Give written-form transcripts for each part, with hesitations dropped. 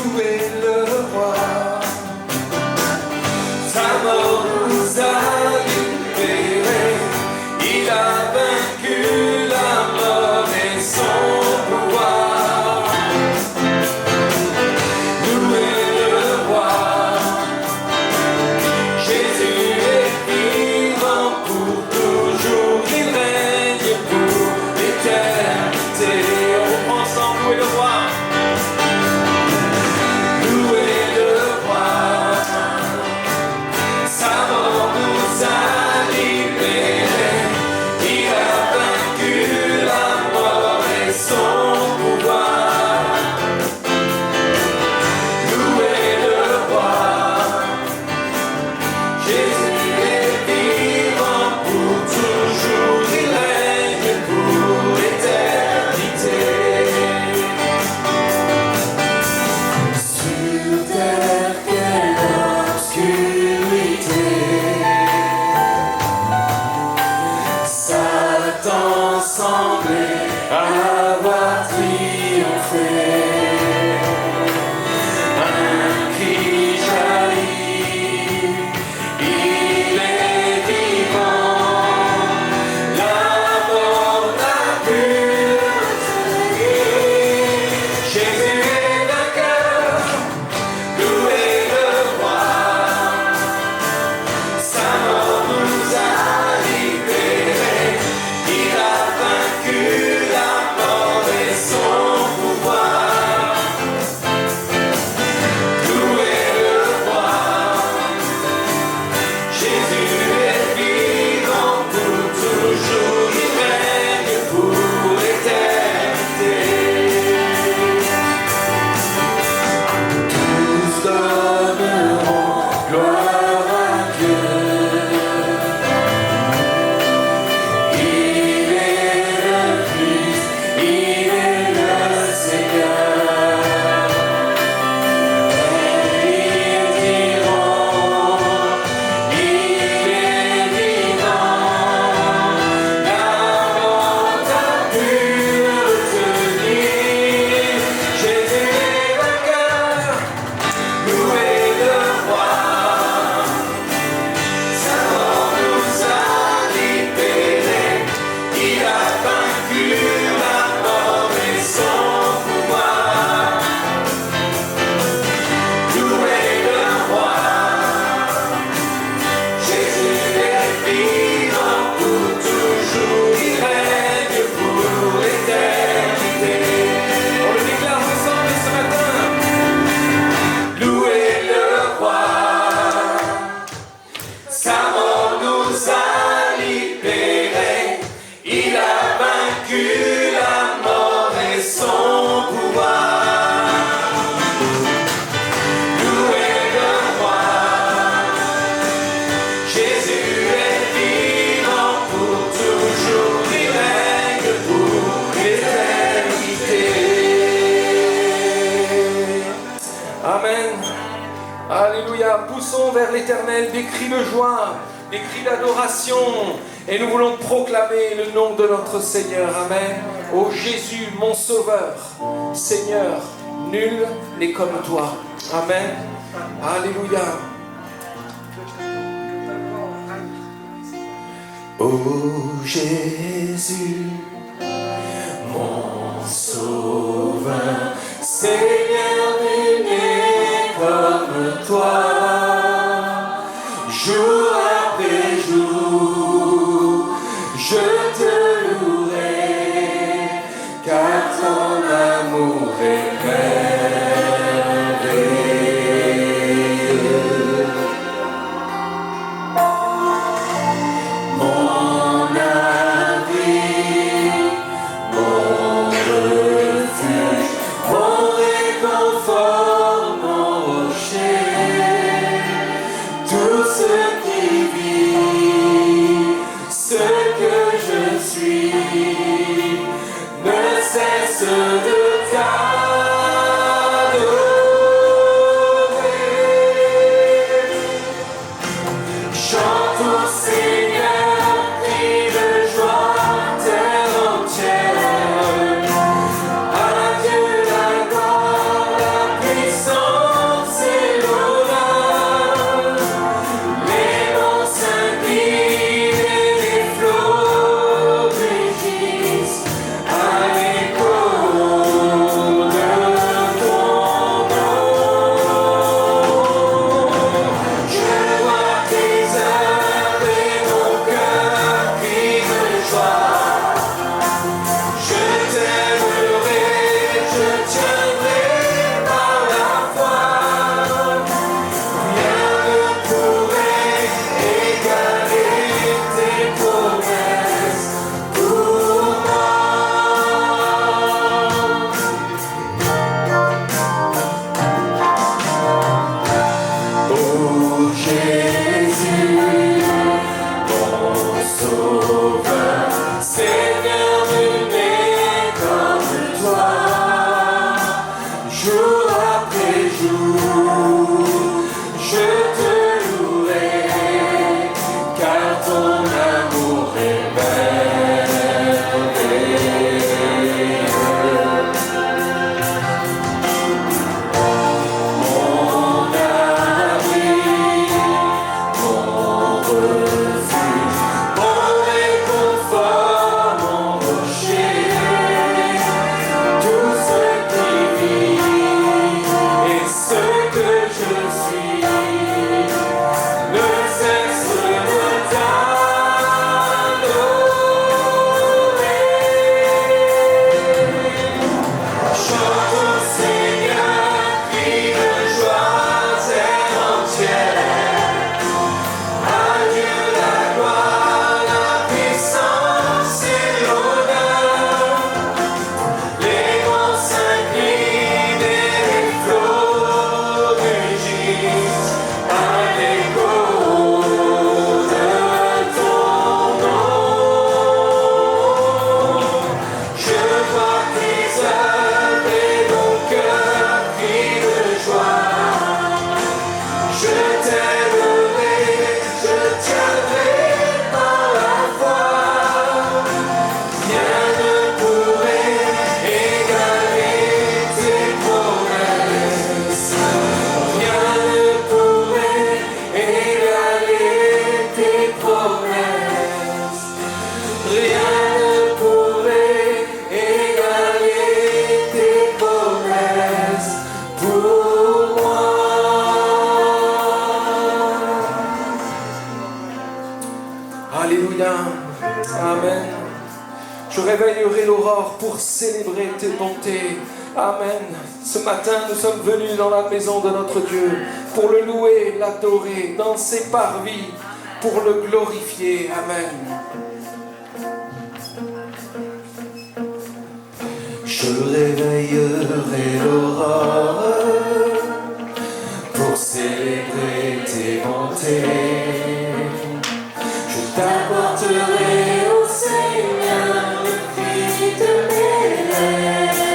louez le roi. Sa mort nous a libérés, il a vaincu la mort et son pouvoir. Louez le roi, Jésus est vivant pour toujours, il règne pour l'éternité. On reprend ensemble, louez le roi. Louez le roi, sa mort nous a libérés, il a vaincu la mort et son pouvoir. Louez le roi, Jésus est vivant pour toujours, il règne pour l'éternité. Sur terre, quelle obscurité, Satan semblait avoir triomphé. Un cri jaillit, il est vivant, la mort n'a pu le tenir. Jésus est vainqueur, louez le roi, sa mort nous a libérés, il a vaincu la mort et son pouvoir. Louez le roi, Jésus est vivant pour toujours, il règne pour l'éternité. Tous donneront gloire à Dieu. Il est le Christ, il est le Seigneur. Et ils diront, il est vivant, la mort n'a pu le tenir. Jésus est vainqueur, louez le roi, sa mort nous a libérés, il a vaincu la mort et son pouvoir. Louez le roi, Jésus est vivant pour toujours, il règne pour l'éternité. On le déclare ensemble ce matin. Louez le roi, sa mort nous a libérés, il a vaincu la mort et son pouvoir. Louez le roi, Jésus est vivant pour toujours, il règne pour l'éternité. Amen. Alléluia. Poussons vers l'Éternel des cris de joie, des cris d'adoration. Et nous voulons proclamer le nom de notre Seigneur. Amen. Ô Jésus, mon Sauveur, Seigneur, nul n'est comme toi. Amen. Alléluia. Ô Jésus, mon Sauveur, Seigneur, nul n'est comme toi. Jour après jour, je te louerai, car ton amour est merveilleux. Mon abri, mon refuge, mon réconfort, mon rocher, tout ce qui vit, ce que je suis, ne cesse de t'adorer. Chante au Seigneur, crie de joie, terre entière. À Dieu la gloire, la puissance. ignorer l'aurore pour célébrer tes bontés. Amen. Ce matin, nous sommes venus dans la maison de notre Dieu pour le louer, l'adorer, dans ses parvis, pour le glorifier. Amen. Je réveillerai l'aurore pour célébrer tes bontés. Je t'apporterai au Seigneur le cri de mes lèvres.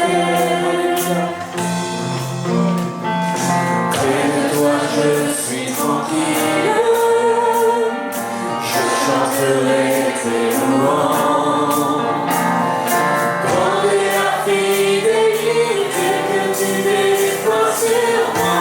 Près de toi je suis tranquille, je chanterai tes louanges. Grande est la fidélité que tu déploies sur moi.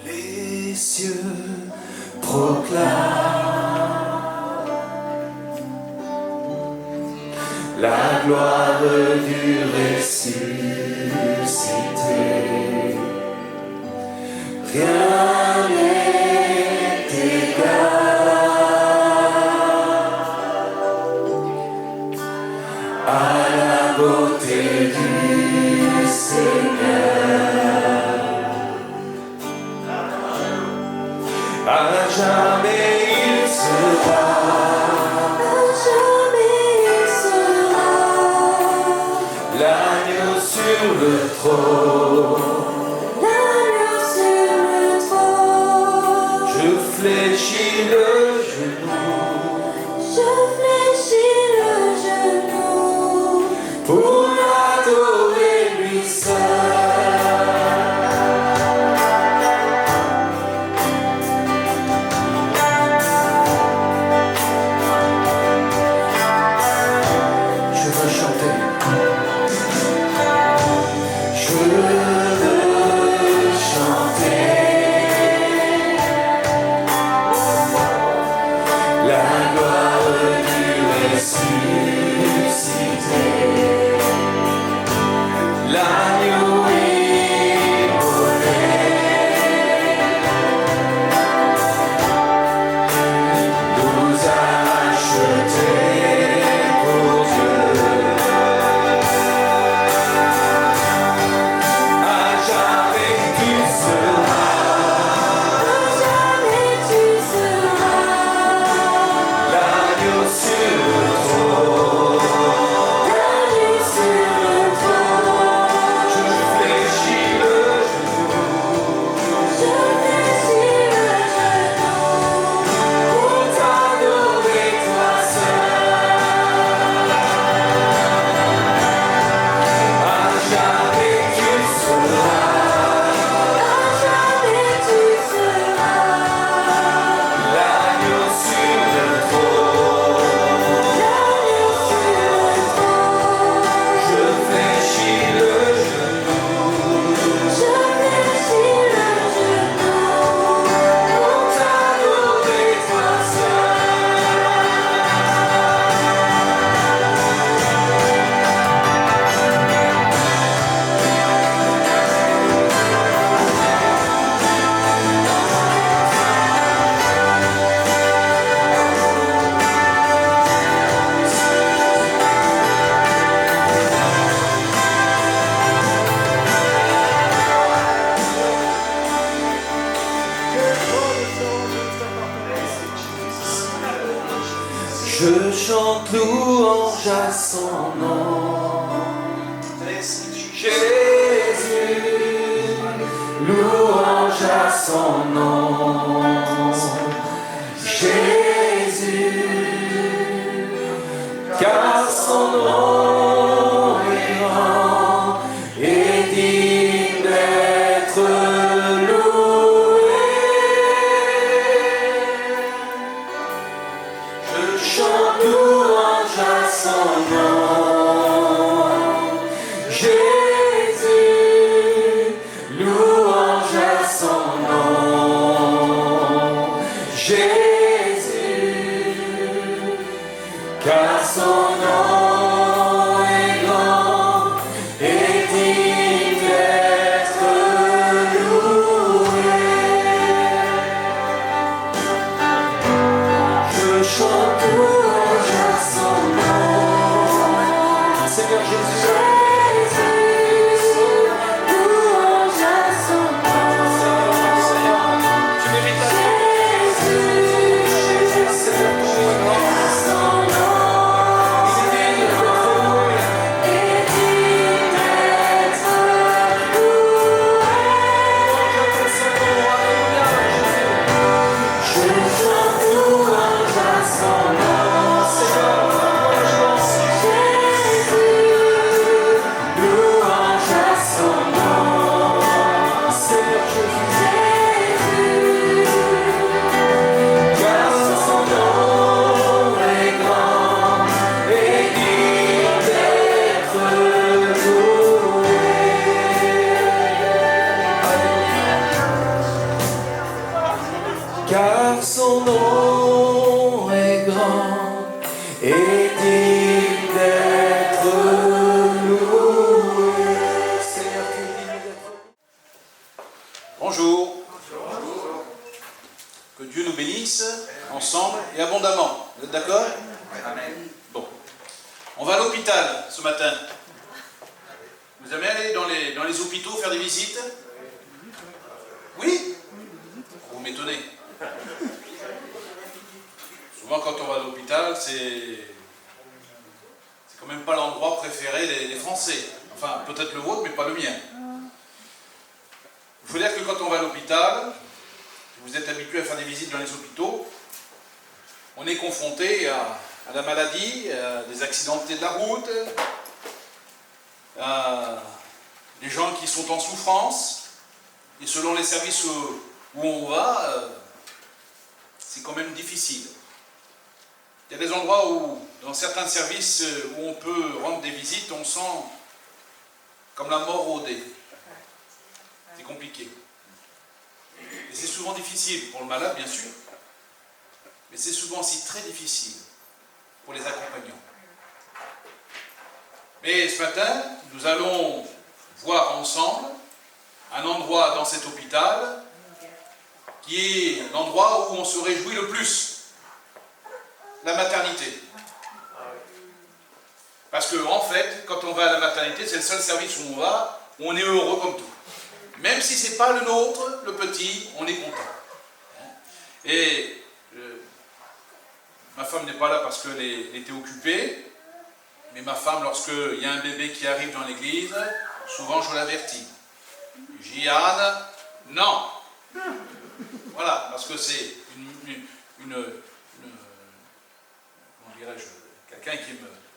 Les cieux proclament la gloire du ressuscité. Rien n'est égal à la beauté du Seigneur. À jamais il sera, l'agneau sur le trône, je fléchis le genou, pour l'adorer lui seul. La gloire chante louange à son nom. Jésus, louange à son nom. Jésus, car son nom est grand et digne d'être loué. Je chante louange à son nom. Jésus, louange à son nom. Jésus, car son nom est grand et digne d'être loué. Je chante louange à son nom. Seigneur Jésus, Louange à son nom. Seigneur, tu mérites la Seigneur, ton nom est grand. Son nom Il est digne d'être loué. est digne d'être loué. J'appelle son nom, alléluia, Jésus. Je chante louange à son nom. Seigneur, donne-moi la joie. Louange à son nom. Seigneur Jésus, car son nom est grand et digne d'être loué. Car son nom est grand et digne d'être loué. Seigneur, tu es digne d'être loué. Bonjour. Que Dieu nous bénisse ensemble et abondamment. Vous êtes d'accord? Amen. Bon. On va à l'hôpital ce matin. Vous aimez aller dans les hôpitaux faire des visites? Oui? Vous m'étonnez. Souvent quand on va à l'hôpital, c'est quand même pas l'endroit préféré des Français. Enfin, peut-être le vôtre, mais pas le mien. Il faut dire que quand on va à l'hôpital, vous êtes habitué à faire des visites dans les hôpitaux, on est confronté à la maladie, à des accidentés de la route, à des gens qui sont en souffrance, et selon les services où on va, c'est quand même difficile. Il y a des endroits où, dans certains services où on peut rendre des visites, on sent comme la mort rôder. C'est compliqué. Et c'est souvent difficile pour le malade, bien sûr, mais c'est souvent aussi très difficile pour les accompagnants. Mais ce matin, nous allons voir ensemble un endroit dans cet hôpital qui est l'endroit où on se réjouit le plus, la maternité. Parce que, en fait, quand on va à la maternité, c'est le seul service où on va, où on est heureux comme tout. Même si ce n'est pas le nôtre, le petit, on est content. Et ma femme n'est pas là parce qu'elle était occupée, mais ma femme, lorsqu'il y a un bébé qui arrive dans l'église, souvent je l'avertis. Je dis, Anne, non. Voilà, parce que c'est comment dirais-je, quelqu'un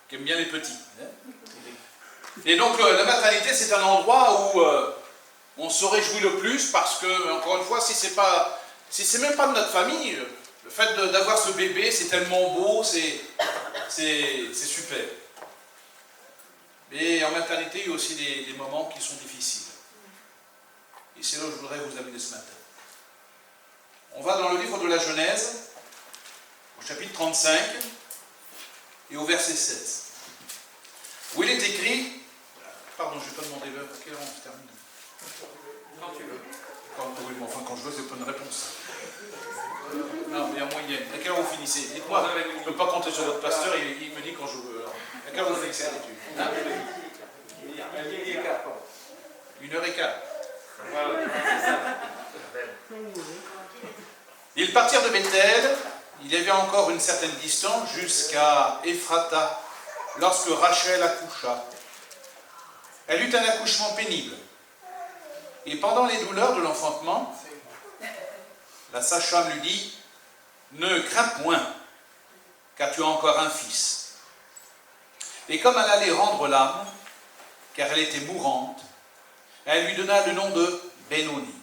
qui aime bien les petits. Et donc la maternité, c'est un endroit où on se réjouit le plus parce que, encore une fois, si c'est même pas de notre famille, le fait d'avoir ce bébé, c'est tellement beau, c'est super. Mais en maternité, il y a aussi des moments qui sont difficiles. Et c'est là où je voudrais vous amener ce matin. On va dans le livre de la Genèse, au chapitre 35, et au verset 16, où il est écrit, pardon, je ne vais pas demander l'heure, à quelle heure on se termine? Quand tu veux. Oui, mais enfin, quand je veux, c'est pas une réponse. Non, mais il y a moyen. À quelle heure vous finissez? Dites-moi, je ne peux pas compter sur votre pasteur, il me dit quand je veux. Alors, à quelle heure vous finissez l'étude? 1h15. Voilà. Ils partirent de Bethel il y avait encore une certaine distance jusqu'à Ephrata, lorsque Rachel accoucha. Elle eut un accouchement pénible. Et pendant les douleurs de l'enfantement, la sage-femme lui dit, « Ne crains point, car tu as encore un fils. » Et comme elle allait rendre l'âme, car elle était mourante, elle lui donna le nom de Benoni.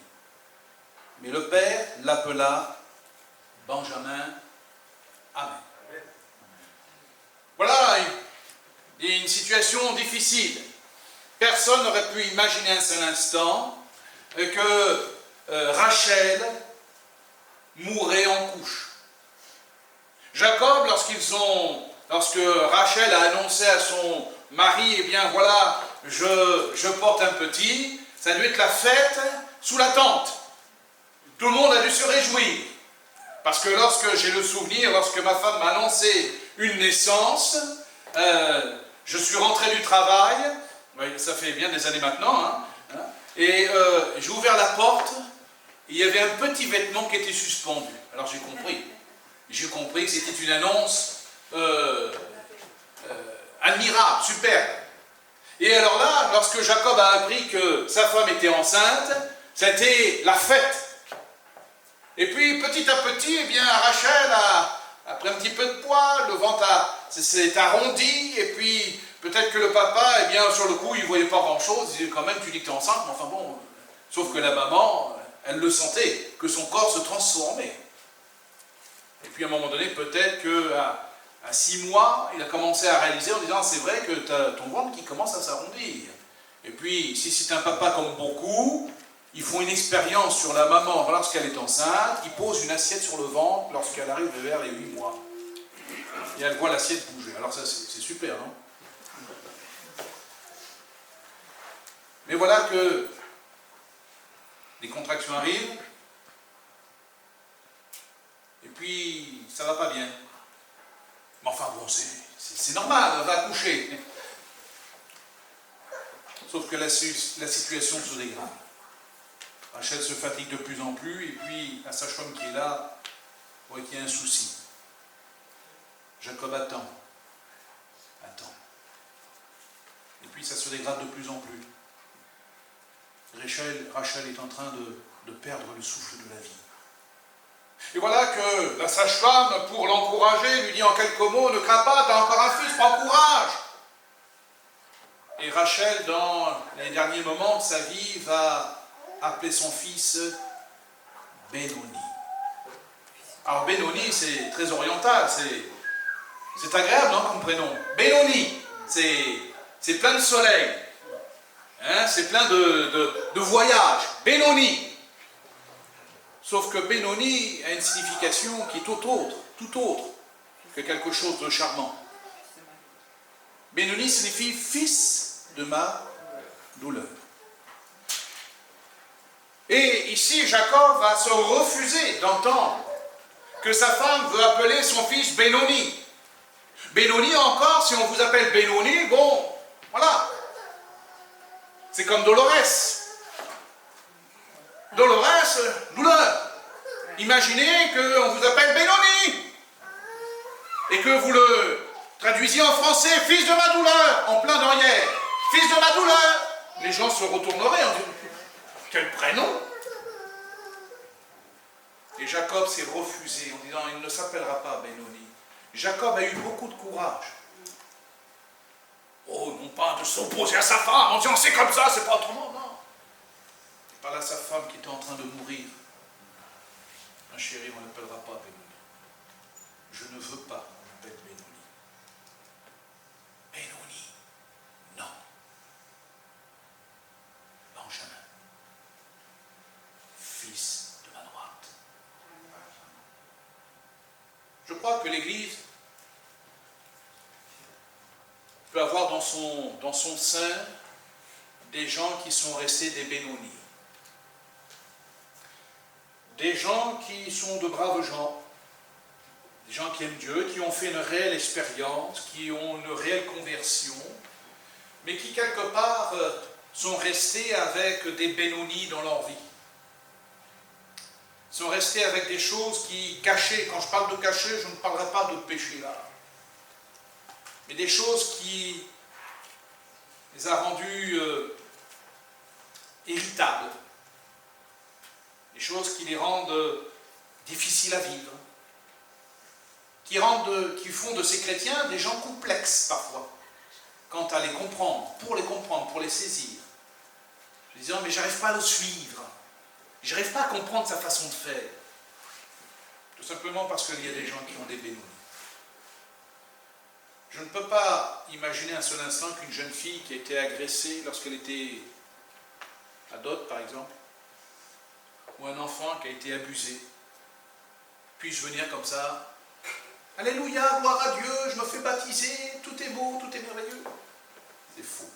Mais le père l'appela Benjamin. Amen. Voilà une situation difficile. Personne n'aurait pu imaginer un seul instant que Rachel mourrait en couche. Jacob, lorsque Rachel a annoncé à son mari, eh bien voilà, je porte un petit, ça a dû être la fête sous la tente. Tout le monde a dû se réjouir. Parce que lorsque ma femme m'a annoncé une naissance, je suis rentré du travail, ça fait bien des années maintenant, et j'ai ouvert la porte, et il y avait un petit vêtement qui était suspendu. Alors j'ai compris que c'était une annonce admirable, superbe. Et alors là, lorsque Jacob a appris que sa femme était enceinte, c'était la fête. Et puis petit à petit, eh bien, Rachel a pris un petit peu de poids, le ventre s'est arrondi, et puis peut-être que le papa, eh bien, sur le coup, il ne voyait pas grand-chose, il disait quand même, tu dis que tu es enceinte, mais enfin bon, sauf que la maman, elle le sentait, que son corps se transformait. Et puis à un moment donné, peut-être qu'à 6 mois, il a commencé à réaliser en disant, c'est vrai que tu as ton ventre qui commence à s'arrondir. Et puis, si c'est un papa comme beaucoup, ils font une expérience sur la maman lorsqu'elle est enceinte, ils posent une assiette sur le ventre lorsqu'elle arrive vers les 8 mois. Et elle voit l'assiette bouger. Alors ça, c'est super, non? Mais voilà que les contractions arrivent, et puis ça va pas bien. Mais enfin bon, c'est normal, on va accoucher. Sauf que la situation se dégrade. Rachel se fatigue de plus en plus, et puis la sage-femme qui est là voit qu'il y a un souci. Jacob attend. Et puis ça se dégrade de plus en plus. Rachel est en train de perdre le souffle de la vie. Et voilà que la sage-femme, pour l'encourager, lui dit en quelques mots, ne crains pas, tu as encore un fils, prends courage. Et Rachel, dans les derniers moments de sa vie, va appeler son fils Benoni. Alors Benoni, c'est très oriental, c'est agréable, non, comme prénom. Benoni, c'est plein de soleil, hein, c'est plein de voyages. Benoni. Sauf que Benoni a une signification qui est tout autre que quelque chose de charmant. Benoni signifie fils de ma douleur. Et ici, Jacob va se refuser d'entendre que sa femme veut appeler son fils Benoni. Benoni encore, si on vous appelle Benoni, bon, voilà. C'est comme Dolores. Dolores, douleur. Imaginez qu'on vous appelle Benoni et que vous le traduisiez en français, fils de ma douleur, en plein derrière. Fils de ma douleur. Les gens se retourneraient en disant, quel prénom? Et Jacob s'est refusé en disant, il ne s'appellera pas Benoni. Jacob a eu beaucoup de courage. Oh, non pas de s'opposer à sa femme en disant, c'est comme ça, c'est pas autrement, non. Et par là, sa femme qui était en train de mourir. Ma chérie, on ne l'appellera pas Benoni. Je ne veux pas qu'on l'appelle Benoni. Benoni, non. Benjamin, fils de ma droite. Je crois que l'Église peut avoir dans son sein des gens qui sont restés des Benoni. Des gens qui sont de braves gens, des gens qui aiment Dieu, qui ont fait une réelle expérience, qui ont une réelle conversion, mais qui quelque part sont restés avec des Benoni dans leur vie. sont restés avec des choses qui cachaient. Quand je parle de cacher, je ne parlerai pas de péché là. Mais des choses qui les a rendus irritables. Des choses qui les rendent difficiles à vivre. Qui font de ces chrétiens des gens complexes parfois. Quant à les comprendre, pour les saisir. Je disais, mais j'arrive pas à le suivre. J'arrive pas à comprendre sa façon de faire. Tout simplement parce qu'il y a des gens qui ont des bénouilles. Je ne peux pas imaginer un seul instant qu'une jeune fille qui a été agressée lorsqu'elle était ado, par exemple, ou un enfant qui a été abusé, puisse venir comme ça. Alléluia, gloire à Dieu, je me fais baptiser, tout est beau, tout est merveilleux. C'est faux.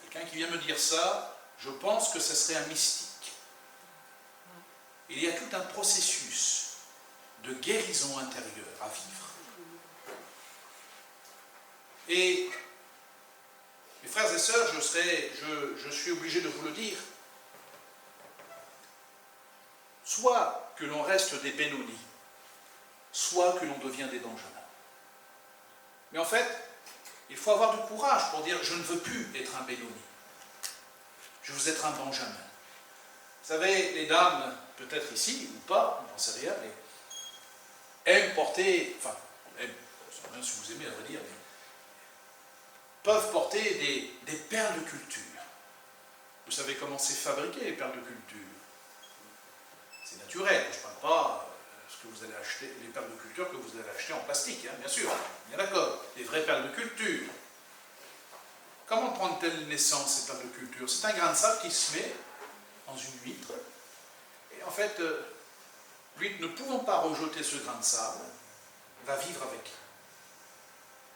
Quelqu'un qui vient me dire ça, je pense que ce serait un mystique. Il y a tout un processus de guérison intérieure à vivre. Et, mes frères et sœurs, je suis obligé de vous le dire, soit que l'on reste des Benoni, soit que l'on devient des Benjamins. Mais en fait, il faut avoir du courage pour dire, je ne veux plus être un Benoni. Je veux être un Benjamin. Vous savez, les dames, peut-être ici, ou pas, on n'en sait rien, mais aiment porter, enfin, aiment, je ne sais pas si vous aimez, à vrai dire, mais peuvent porter des perles de culture. Vous savez comment c'est fabriqué, les perles de culture? C'est naturel, je ne parle pas ce que vous allez acheter, les perles de culture que vous allez acheter en plastique, hein, bien sûr, bien d'accord, les vraies perles de culture. Comment prendre-t-elle naissance, ces perles de culture? C'est un grain de sable qui se met dans une huître, et en fait, l'huître ne pouvant pas rejeter ce grain de sable, va vivre avec.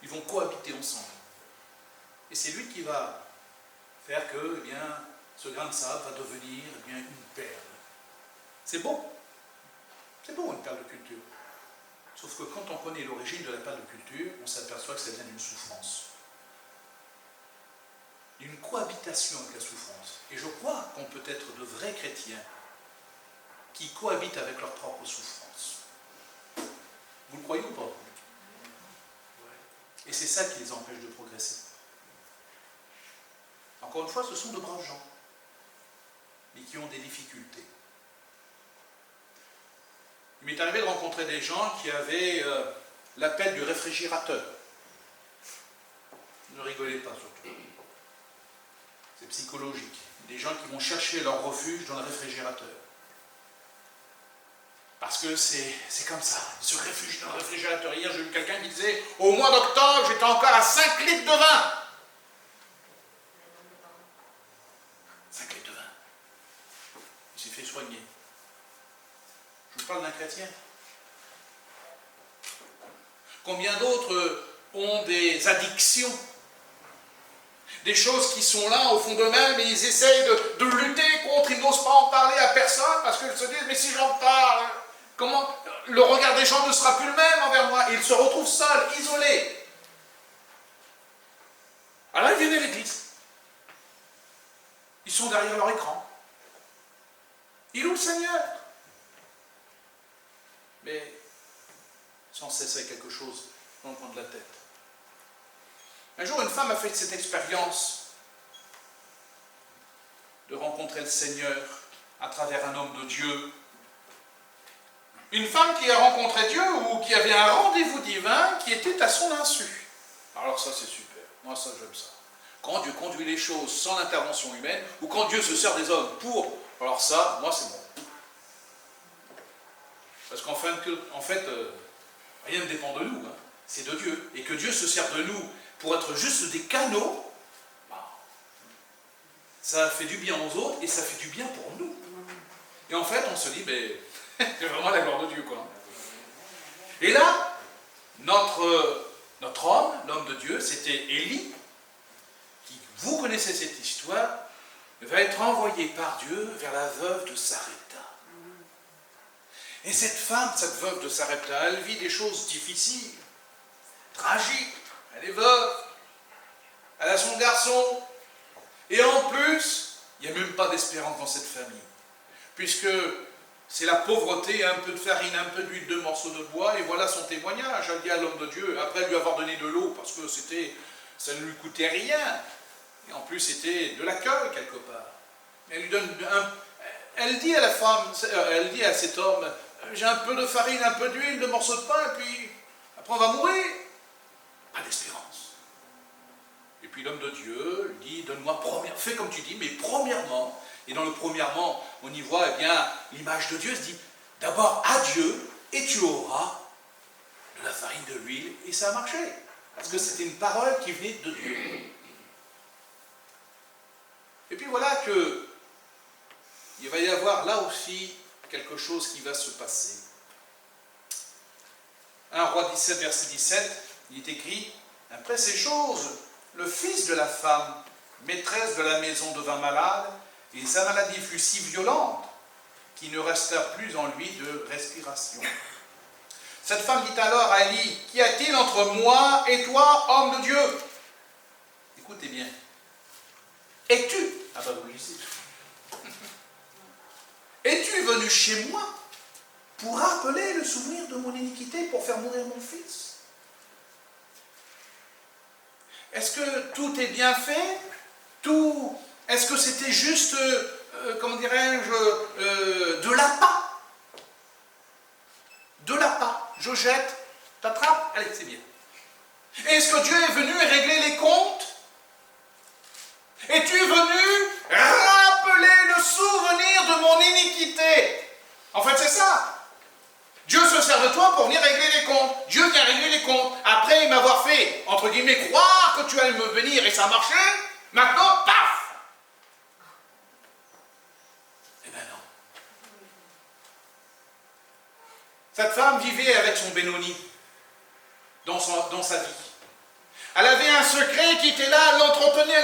Ils vont cohabiter ensemble. Et c'est lui qui va faire que, eh bien, ce grain de sable va devenir eh bien, une perle. C'est beau. C'est beau une perle de culture. Sauf que quand on connaît l'origine de la perle de culture, on s'aperçoit que ça vient d'une souffrance. D'une cohabitation avec la souffrance. Et je crois qu'on peut être de vrais chrétiens qui cohabitent avec leur propre souffrance. Vous le croyez ou pas? Et c'est ça qui les empêche de progresser. Encore une fois, ce sont de braves gens, mais qui ont des difficultés. Il m'est arrivé de rencontrer des gens qui avaient l'appel du réfrigérateur. Ne rigolez pas surtout. C'est psychologique. Des gens qui vont chercher leur refuge dans le réfrigérateur. Parce que c'est comme ça, ils se réfugient dans le réfrigérateur. Hier, j'ai vu quelqu'un qui disait, au mois d'octobre, j'étais encore à 5 litres de vin. 5 litres de vin. Il s'est fait soigner. Je vous parle d'un chrétien. Combien d'autres ont des addictions? Des choses qui sont là au fond d'eux-mêmes et ils essayent de lutter contre, ils n'osent pas en parler à personne parce qu'ils se disent, mais si j'en parle, comment le regard des gens ne sera plus le même envers moi? Et ils se retrouvent seuls, isolés. Alors ils viennent à l'église. Ils sont derrière leur écran. Ils louent le Seigneur. Mais sans cesse quelque chose dans le coin de la tête. Un jour, une femme a fait cette expérience de rencontrer le Seigneur à travers un homme de Dieu. Une femme qui a rencontré Dieu ou qui avait un rendez-vous divin qui était à son insu. Alors ça, c'est super. Moi, ça, j'aime ça. Quand Dieu conduit les choses sans l'intervention humaine, ou quand Dieu se sert des hommes pour, alors ça, moi, c'est bon. Parce qu'en fait, rien ne dépend de nous, hein. C'est de Dieu. Et que Dieu se sert de nous pour être juste des canaux, ça fait du bien aux autres et ça fait du bien pour nous. Et en fait, on se dit, mais c'est vraiment la gloire de Dieu, quoi. Et là, notre homme, l'homme de Dieu, c'était Élie, qui, vous connaissez cette histoire, va être envoyé par Dieu vers la veuve de Sarepta. Et cette femme, cette veuve de Sarepta, elle vit des choses difficiles, tragiques. Elle est veuve, elle a son garçon, et en plus, il n'y a même pas d'espérance dans cette famille. Puisque c'est la pauvreté, un peu de farine, un peu d'huile, 2 morceaux de bois, et voilà son témoignage. Elle dit à l'homme de Dieu, après lui avoir donné de l'eau, parce que ça ne lui coûtait rien, et en plus c'était de l'accueil quelque part. Elle lui donne elle dit à la femme, elle dit à cet homme, j'ai un peu de farine, un peu d'huile, 2 morceaux de pain, et puis après on va mourir. Pas d'espérance. Et puis l'homme de Dieu dit, donne-moi fais comme tu dis, mais premièrement, et dans le premièrement, on y voit eh bien l'image de Dieu, se dit, d'abord à Dieu, et tu auras de la farine, de l'huile, et ça a marché. Parce que c'était une parole qui venait de Dieu. Et puis voilà que il va y avoir là aussi quelque chose qui va se passer. 1 Roi 17, verset 17, il est écrit, après ces choses, le fils de la femme, maîtresse de la maison, devint malade, et sa maladie fut si violente qu'il ne resta plus en lui de respiration. Cette femme dit alors à Élie, qu'y a-t-il entre moi et toi, homme de Dieu? Écoutez bien. Es-tu, ah ben vous le lisez, es-tu venu chez moi pour rappeler le souvenir de mon iniquité, pour faire mourir mon fils? Est-ce que tout est bien fait? Est-ce que c'était juste, comment dirais-je, de l'appât? De l'appât. Je jette, t'attrapes, allez, c'est bien. Est-ce que Dieu est venu régler les comptes? Es-tu venu rappeler le souvenir de mon iniquité? En fait, c'est ça. Dieu se sert de toi pour venir régler les comptes. Dieu vient régler les comptes. Après m'avoir fait, entre guillemets, croire que tu allais me venir et ça marchait, maintenant, paf! Eh ben non. Cette femme vivait avec son Benoni dans sa vie. Elle avait un secret qui était là, elle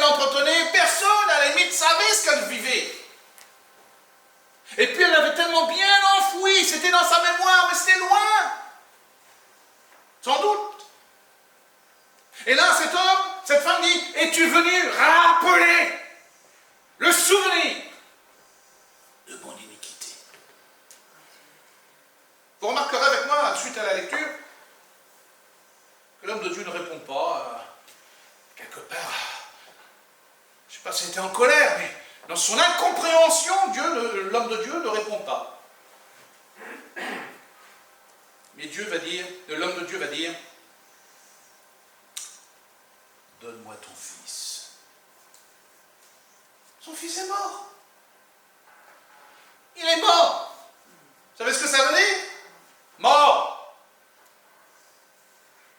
l'entretenait, personne, à la limite, savait ce qu'elle vivait. Et puis elle l'avait tellement bien enfoui, c'était dans sa mémoire, mais c'était loin. Sans doute. Et là, cette femme dit, es-tu venu rappeler le souvenir de mon iniquité? Vous remarquerez avec moi, suite à la lecture, que l'homme de Dieu ne répond pas, quelque part, je ne sais pas s'il était en colère, mais dans son incompréhension, l'homme de Dieu ne répond pas. Mais l'homme de Dieu va dire, donne-moi ton fils. Son fils est mort. Il est mort. Vous savez ce que ça veut dire? Mort.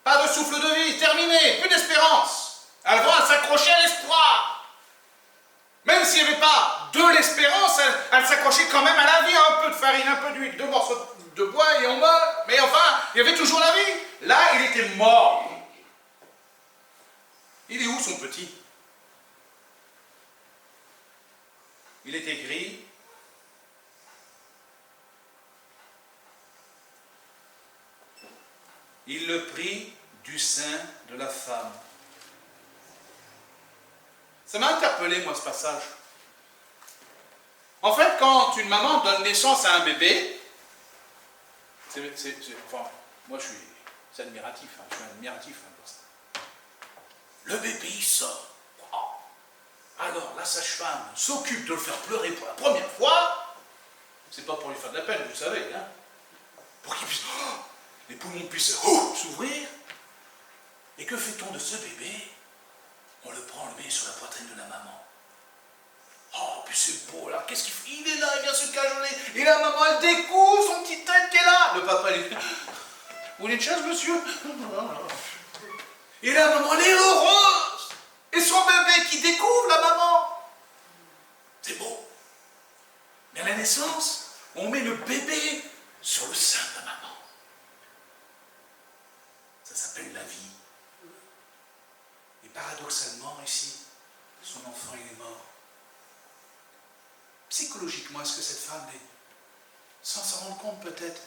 Pas de souffle de vie, terminé, plus d'espérance. Elle va s'accrocher à l'espoir. Même s'il n'y avait pas de l'espérance, elle s'accrochait quand même à la vie. Un peu de farine, un peu d'huile, 2 morceaux de bois et on meurt. Mais enfin, il y avait toujours la vie. Là, il était mort. Il est où son petit? Il était gris. Il le prit du sein de la femme. Ça m'a interpellé, moi, ce passage. En fait, quand une maman donne naissance à un bébé, enfin, moi, c'est admiratif, je suis admiratif pour ça. Le bébé, il sort. Wow. Alors, la sage-femme s'occupe de le faire pleurer pour la première fois. C'est pas pour lui faire de la peine, vous savez, hein. Pour qu'il puisse... les poumons puissent s'ouvrir. Et que fait-on de ce bébé? On le prend, on le met sur la poitrine de la maman. Oh, puis c'est beau là, qu'est-ce qu'il fait? Il est là, il vient se cajoler. Et la maman, elle découvre son petit tête qui est là. Le papa, il est... Vous voulez une chaise, monsieur? Et la maman, elle est heureuse. Et son bébé qui découvre la maman. C'est beau. Mais à la naissance, on met le bébé sur le sein de la maman. Ça s'appelle la vie. Et paradoxalement, ici, son enfant, il est mort. Psychologiquement, est-ce que cette femme, sans s'en rendre compte peut-être,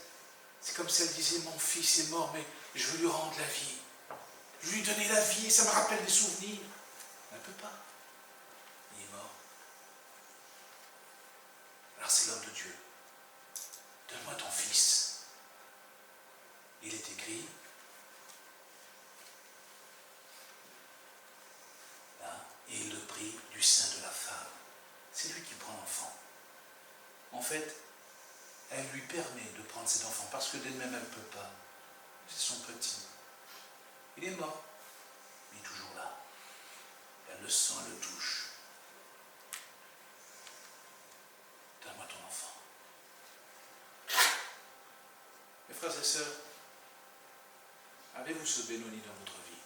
c'est comme si elle disait, mon fils est mort, mais je veux lui rendre la vie. Je veux lui donner la vie, et ça me rappelle des souvenirs. Elle ne peut pas. Il est mort. Alors c'est l'homme de Dieu sein de la femme. C'est lui qui prend l'enfant. En fait, elle lui permet de prendre cet enfant parce que d'elle-même elle ne peut pas. C'est son petit. Il est mort, mais il est toujours là. Elle le sent, elle le touche. Donne-moi ton enfant. Mes frères et sœurs, avez-vous ce bénoni dans votre vie?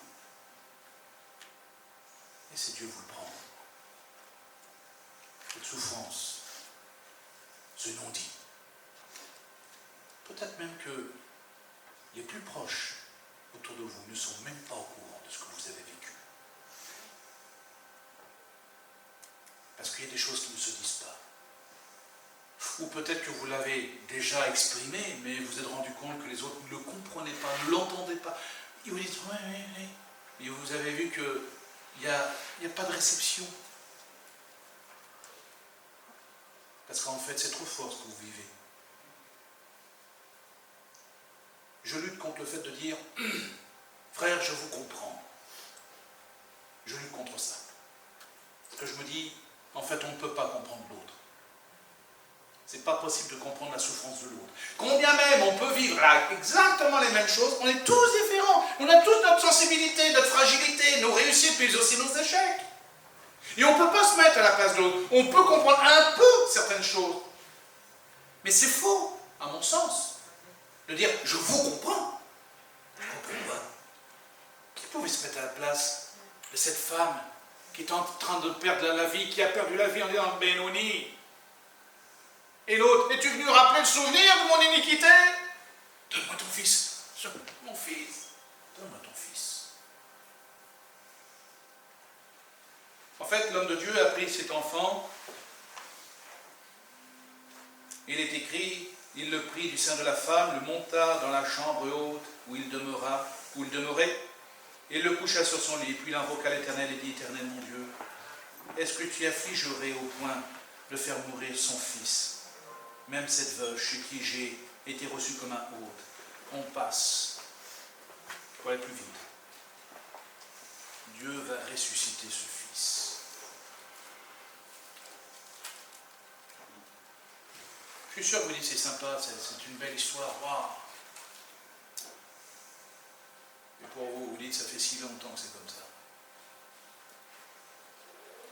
Laissez Dieu vous le prendre. Cette souffrance, ce non-dit. Peut-être même que les plus proches autour de vous ne sont même pas au courant de ce que vous avez vécu. Parce qu'il y a des choses qui ne se disent pas. Ou peut-être que vous l'avez déjà exprimé, mais vous vous êtes rendu compte que les autres ne le comprenaient pas, ne l'entendaient pas. Ils vous disent, oui. Et vous avez vu qu'il n'y a pas de réception. Parce qu'en fait, c'est trop fort ce que vous vivez. Je lutte contre le fait de dire, frère, je vous comprends. Je lutte contre ça. Parce que je me dis, en fait, on ne peut pas comprendre l'autre. C'est pas possible de comprendre la souffrance de l'autre. Combien même on peut vivre là exactement les mêmes choses, on est tous différents. On a tous notre sensibilité, notre fragilité, nos réussites, mais aussi nos échecs. Et on ne peut pas se mettre à la place de l'autre. On peut comprendre un peu certaines choses. Mais c'est faux, à mon sens, de dire « je vous comprends ». Je comprends pas. Qui pouvait se mettre à la place de cette femme qui est en train de perdre la vie, qui a perdu la vie en disant « Benoni ». Et l'autre, es-tu venu rappeler le souvenir de mon iniquité? Donne-moi ton fils. Mon fils. Donne-moi ton fils. En fait, l'homme de Dieu a pris cet enfant. Il est écrit, il le prit du sein de la femme, le monta dans la chambre haute où il demeurait, et le coucha sur son lit. Puis il invoqua l'Éternel et dit, Éternel mon Dieu, est-ce que tu affligerais au point de faire mourir son fils? Même cette veuve chez qui j'ai été reçu comme un hôte, on passe pour aller plus vite. Dieu va ressusciter ce fils. Je suis sûr que vous dites c'est sympa, c'est une belle histoire. Waouh. Et pour vous, vous dites ça fait si longtemps que c'est comme ça.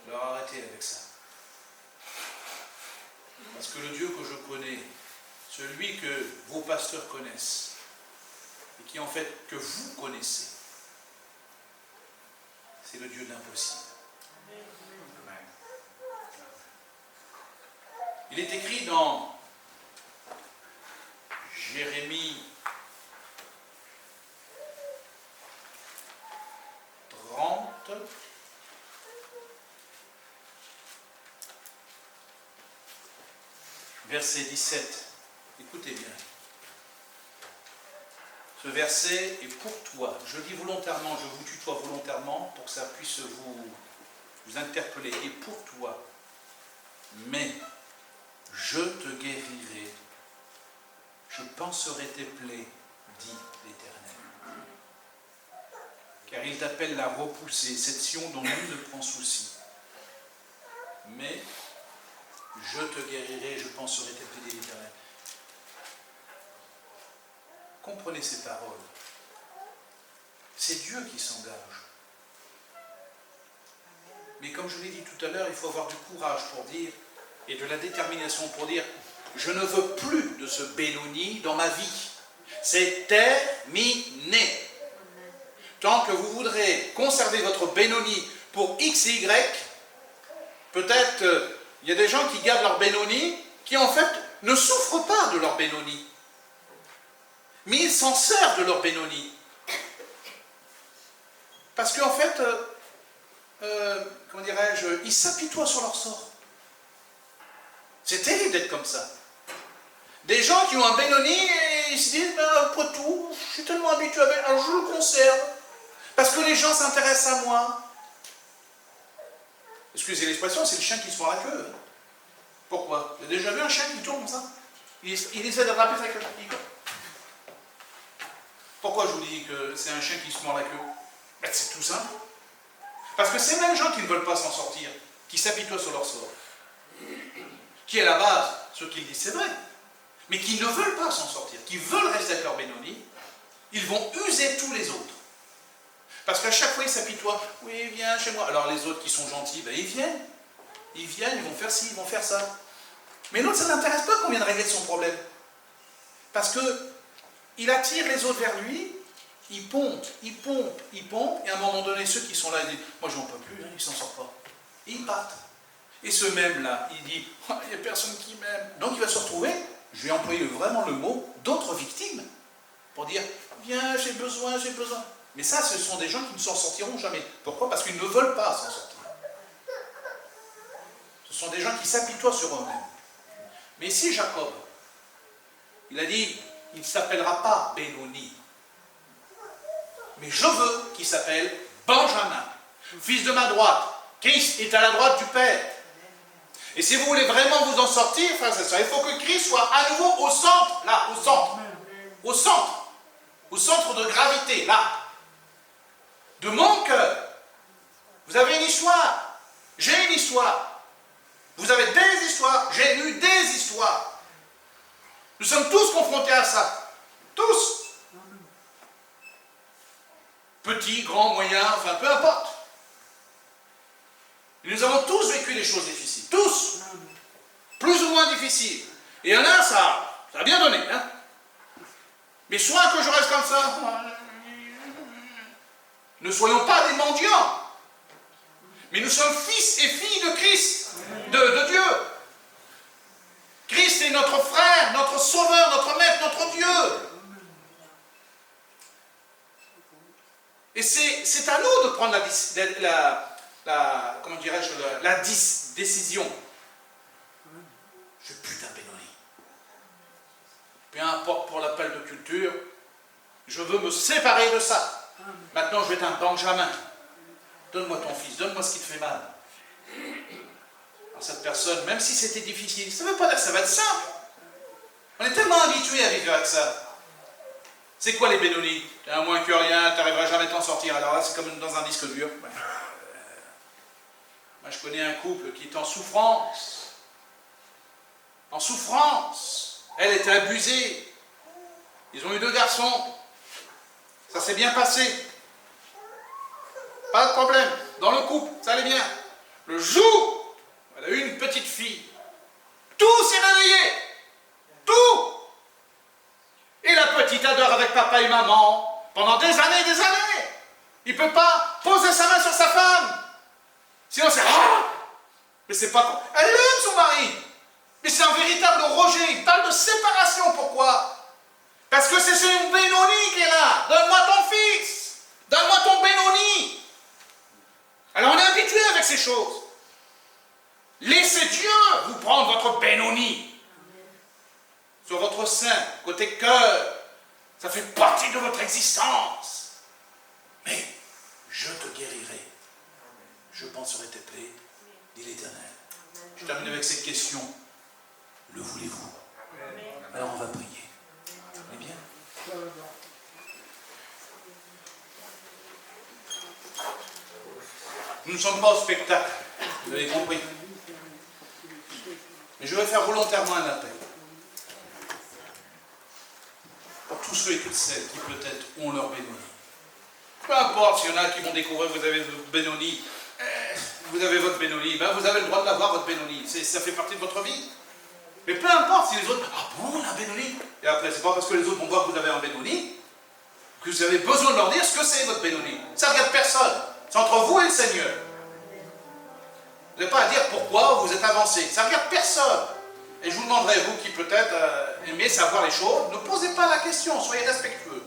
Alors arrêtez avec ça. Parce que le Dieu que je connais, celui que vos pasteurs connaissent, et qui en fait que vous connaissez, c'est le Dieu de l'impossible. Amen. Il est écrit dans Jérémie 30, verset 17. Écoutez bien. Ce verset est pour toi. Je dis volontairement, je vous tutoie volontairement pour que ça puisse vous interpeller. Et pour toi. Mais je te guérirai. Je panserai tes plaies, dit l'Éternel. Car il t'appelle la repoussée, cette Sion dont nul ne prend souci. Mais je te guérirai, je panserai tes plaies, dit l'Éternel. Comprenez ces paroles. C'est Dieu qui s'engage. Mais comme je l'ai dit tout à l'heure, il faut avoir du courage pour dire, et de la détermination pour dire, je ne veux plus de ce Benoni dans ma vie. C'est terminé. Tant que vous voudrez conserver votre Benoni pour X et Y, peut-être il y a des gens qui gardent leur Benoni, qui en fait ne souffrent pas de leur Benoni. Mais ils s'en servent de leur Benoni. Parce qu'en fait, comment dirais-je, ils s'apitoient sur leur sort. C'est terrible d'être comme ça. Des gens qui ont un Benoni et ils se disent, après tout, je suis tellement habitué avec, alors je le conserve. Parce que les gens s'intéressent à moi. Excusez l'expression, c'est le chien qui se mord la queue. Pourquoi? Vous avez déjà vu un chien qui tourne comme ça? Il essaie d'attraper sa queue. Pourquoi je vous dis que c'est un chien qui se mord la queue? Ben, c'est tout simple. Parce que ces mêmes gens qui ne veulent pas s'en sortir, qui s'apitoient sur leur sort, qui à la base, ceux qui le disent c'est vrai, mais qui ne veulent pas s'en sortir, qui veulent rester avec leur Benoni, ils vont user tous les autres. Parce qu'à chaque fois, ils s'apitoient. Oui, viens chez moi. Alors les autres qui sont gentils, ben, ils viennent. Ils viennent, ils vont faire ci, ils vont faire ça. Mais l'autre, ça ne l'intéresse pas qu'on vienne régler son problème. Parce qu'il attire les autres vers lui, il pompe, il pompe, il pompe, et à un moment donné, ceux qui sont là, ils disent, moi, je n'en peux plus, hein, ils ne s'en sortent pas. Et ils partent. Et ce même-là, il dit, oh, il n'y a personne qui m'aime. Donc il va se retrouver, je vais employer vraiment le mot, d'autres victimes, pour dire, viens, j'ai besoin, j'ai besoin. Mais ça, ce sont des gens qui ne s'en sortiront jamais. Pourquoi? Parce qu'ils ne veulent pas s'en sortir. Ce sont des gens qui s'apitoient sur eux-mêmes. Mais ici, Jacob, il a dit, il ne s'appellera pas Benoni. Mais je veux qu'il s'appelle Benjamin, fils de ma droite. Christ est à la droite du Père. Et si vous voulez vraiment vous en sortir, frères et sœurs, il faut que Christ soit à nouveau au centre, là, au centre. Au centre de gravité, là. De mon cœur. Vous avez une histoire. J'ai une histoire. Vous avez des histoires. J'ai eu des histoires. Nous sommes tous confrontés à ça. Tous. Petits, grands, moyens, enfin peu importe. Et nous avons tous vécu des choses difficiles. Tous. Plus ou moins difficiles. Et il y en a, ça a bien donné. Hein? Mais soit que je reste comme ça. Ne soyons pas des mendiants. Mais nous sommes fils et filles de Christ, de Dieu. Christ est notre frère, notre sauveur, notre maître, notre Dieu. Et c'est à nous de prendre la décision. Je veux plus d'un Benoni. Peu importe pour l'appel de culture, je veux me séparer de ça. Maintenant, je vais être un Benjamin. Donne-moi ton fils, donne-moi ce qui te fait mal. Alors, cette personne, même si c'était difficile, ça ne veut pas dire que ça va être simple. On est tellement habitués à vivre avec ça. C'est quoi les Benoni? T'es un moins que rien, tu n'arriveras jamais à t'en sortir. Alors là, c'est comme dans un disque dur. Moi, je connais un couple qui est en souffrance. En souffrance. Elle était abusée. Ils ont eu 2 garçons. Ça s'est bien passé. Pas de problème. Dans le couple, ça allait bien. Le jour où elle a eu une petite fille, tout s'est réveillé. Tout. Et la petite adore avec papa et maman pendant des années et des années. Il ne peut pas poser sa main sur sa femme. Sinon c'est... Ah, mais c'est pas... Elle aime son mari. Mais c'est un véritable rejet. Il parle de séparation. Pourquoi? Parce que c'est une Benoni qui est là. Donne-moi ton fils. Donne-moi ton Benoni. Alors on est habitué avec ces choses. Laissez Dieu vous prendre votre Benoni. Sur votre sein, côté cœur. Ça fait partie de votre existence. Mais je te guérirai. Je penserai tes plaies, dit l'Éternel. Je termine avec cette question. Le voulez-vous? Alors on va prier. Eh bien. Nous ne sommes pas au spectacle, vous avez compris. Mais je vais faire volontairement un appel. Pour tous ceux et toutes celles qui peut-être ont leur Benoni. Peu importe s'il y en a qui vont découvrir que vous avez votre Benoni, vous avez votre Benoni, ben vous avez le droit de l'avoir, votre Benoni. Ça fait partie de votre vie. Mais peu importe si les autres, ah bon, on a un Benoni. Et après, c'est pas parce que les autres vont voir que vous avez un Benoni que vous avez besoin de leur dire ce que c'est votre Benoni. Ça ne regarde personne. C'est entre vous et le Seigneur. Vous n'avez pas à dire pourquoi vous êtes avancé. Ça ne regarde personne. Et je vous demanderai, vous qui peut-être aimez savoir les choses, ne posez pas la question, soyez respectueux.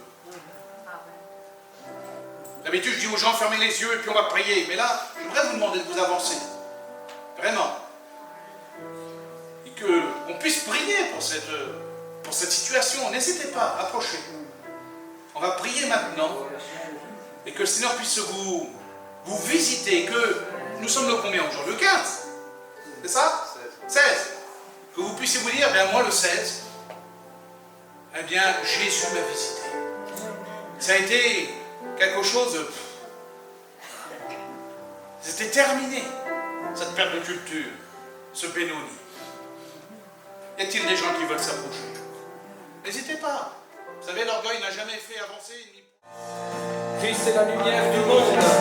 D'habitude, je dis aux gens, fermez les yeux et puis on va prier. Mais là, je voudrais vous demander de vous avancer. Vraiment. Et qu'on puisse prier pour cette situation. N'hésitez pas, approchez. On va prier maintenant. Et que le Seigneur puisse vous visiter. Que nous sommes le combien aujourd'hui? Le 15. C'est ça? 16. Que vous puissiez vous dire, bien moi le 16, eh bien Jésus m'a visité. Ça a été quelque chose, c'était terminé. cette perte de culture, ce Benoni? Y a-t-il des gens qui veulent s'approcher? N'hésitez pas. Vous savez, l'orgueil n'a jamais fait avancer ni... Christ est la lumière du monde.